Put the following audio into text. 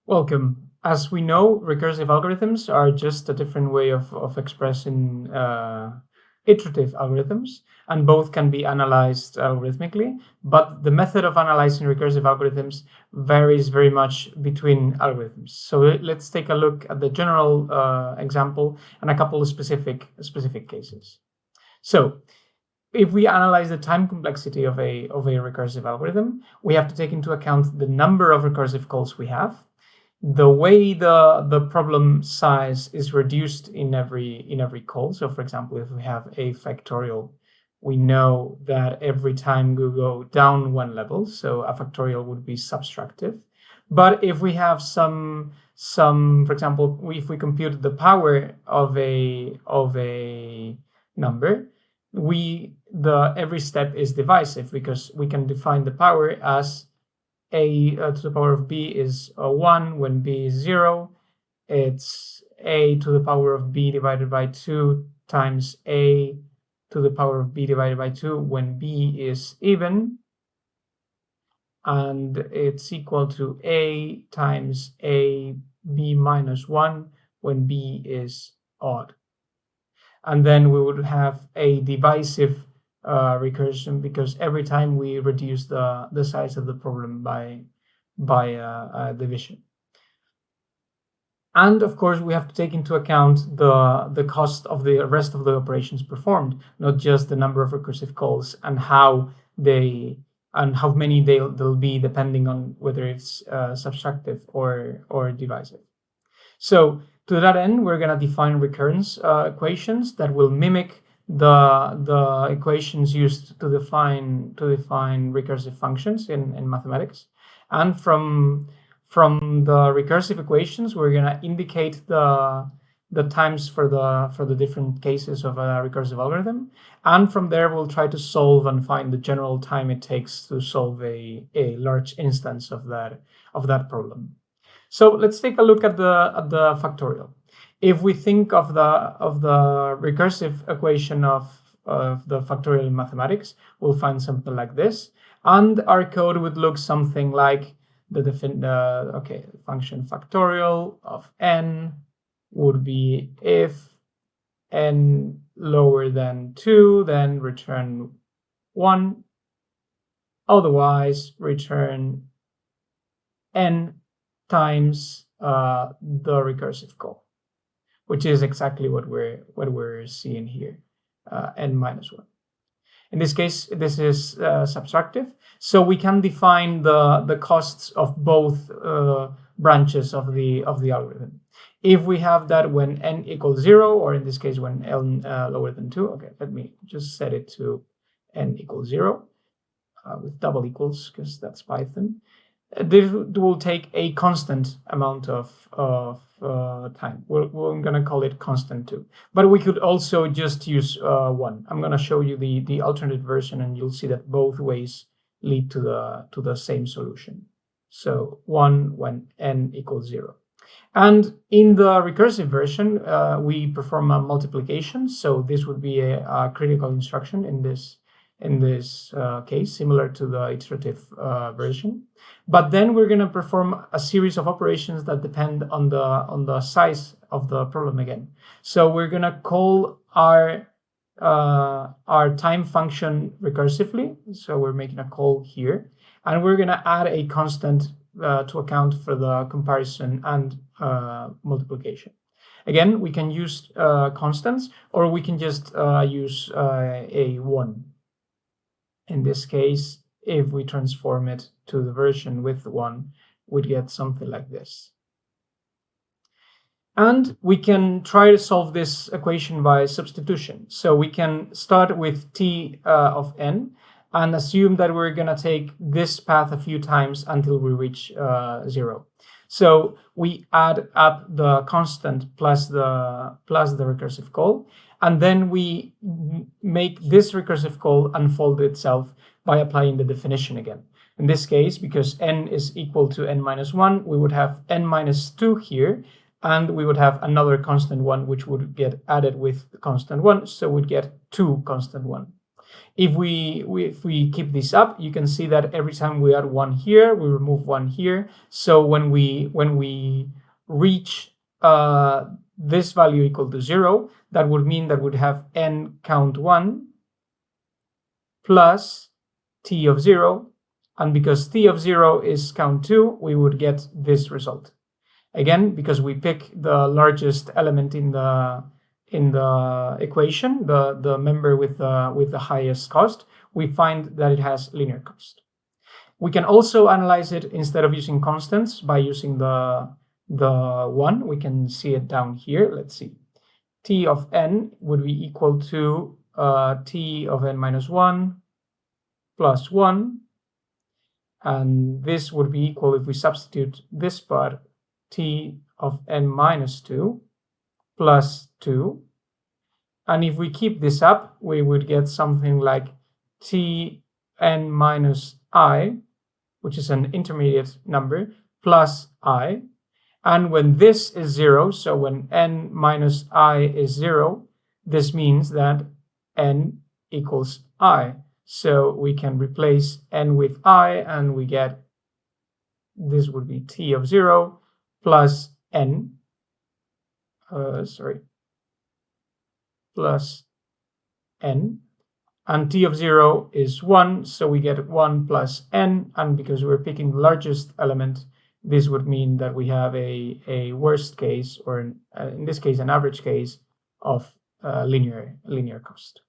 Welcome. As we know, recursive algorithms are just a different way of expressing iterative algorithms, and both can be analyzed algorithmically, but the method of analyzing recursive algorithms varies very much between algorithms. So let's take a look at the general example and a couple of specific cases. So if we analyze the time complexity of a recursive algorithm, we have to take into account the number of recursive calls we have, the way the problem size is reduced in every call. So for example, if we have a factorial, we know that every time we go down one level, so a factorial would be subtractive. But if we have some for example, if we compute the power of a number, every step is divisive, because we can define the power as a to the power of b is 1 when b is 0. It's a to the power of b divided by 2 times a to the power of b divided by 2 when b is even, and it's equal to a times a b minus 1 when b is odd. And then we would have a divisive recursion, because every time we reduce the size of the problem by division. And of course, we have to take into account the cost of the rest of the operations performed, not just the number of recursive calls and how many they'll be, depending on whether it's subtractive or divisive. So to that end, we're going to define recurrence equations that will mimic the equations used to define recursive functions in mathematics. And from the recursive equations, we're going to indicate the times for the different cases of a recursive algorithm, and from there we'll try to solve and find the general time it takes to solve a large instance of that problem. So let's take a look at the factorial. If we think of the recursive equation of the factorial in mathematics, we'll find something like this, and our code would look something like the function factorial of n would be if n lower than 2, then return 1, otherwise return n times the recursive call, which is exactly what we're seeing here, n minus 1. In this case, this is subtractive, so we can define the costs of both branches of the algorithm. If we have that when n equals 0, or in this case when n lower than 2, okay, let me just set it to n equals 0 with double equals, because that's Python. This will take a constant amount of time. We're going to call it constant 2, but we could also just use 1. I'm going to show you the alternate version, and you'll see that both ways lead to the same solution. So 1 when n equals 0. And in the recursive version, we perform a multiplication. So this would be a critical instruction in this case, similar to the iterative version. But then we're going to perform a series of operations that depend on the size of the problem again. So we're going to call our time function recursively. So we're making a call here, and we're going to add a constant to account for the comparison and multiplication. Again, we can use constants, or we can just use a 1. In this case, if we transform it to the version with 1, we'd get something like this. And we can try to solve this equation by substitution. So we can start with t of n and assume that we're going to take this path a few times until we reach 0. So we add up the constant plus the recursive call, and then we make this recursive call unfold itself by applying the definition again. In this case, because n is equal to n minus 1, we would have n minus 2 here, and we would have another constant 1, which would get added with the constant 1, so we'd get 2 constant 1. If we keep this up, you can see that every time we add 1 here, we remove 1 here. So when we reach this value equal to 0, that would mean that we'd have n count 1 plus t of 0, and because t of 0 is count 2, we would get this result. Again, because we pick the largest element in the equation, the member with the highest cost, we find that it has linear cost. We can also analyze it instead of using constants by using the 1. We can see it down here. Let's see. T of n would be equal to t of n minus 1 plus 1. And this would be equal, if we substitute this part, t of n minus 2 plus 2. And if we keep this up, we would get something like t n minus I, which is an intermediate number, plus I. And when this is 0, so when n minus I is 0, this means that n equals I. So we can replace n with I, and we get, this would be t of 0 plus n, plus n, and t of 0 is 1, so we get 1 plus n, and because we're picking the largest element, this would mean that we have a worst case, or in this case, an average case of linear cost.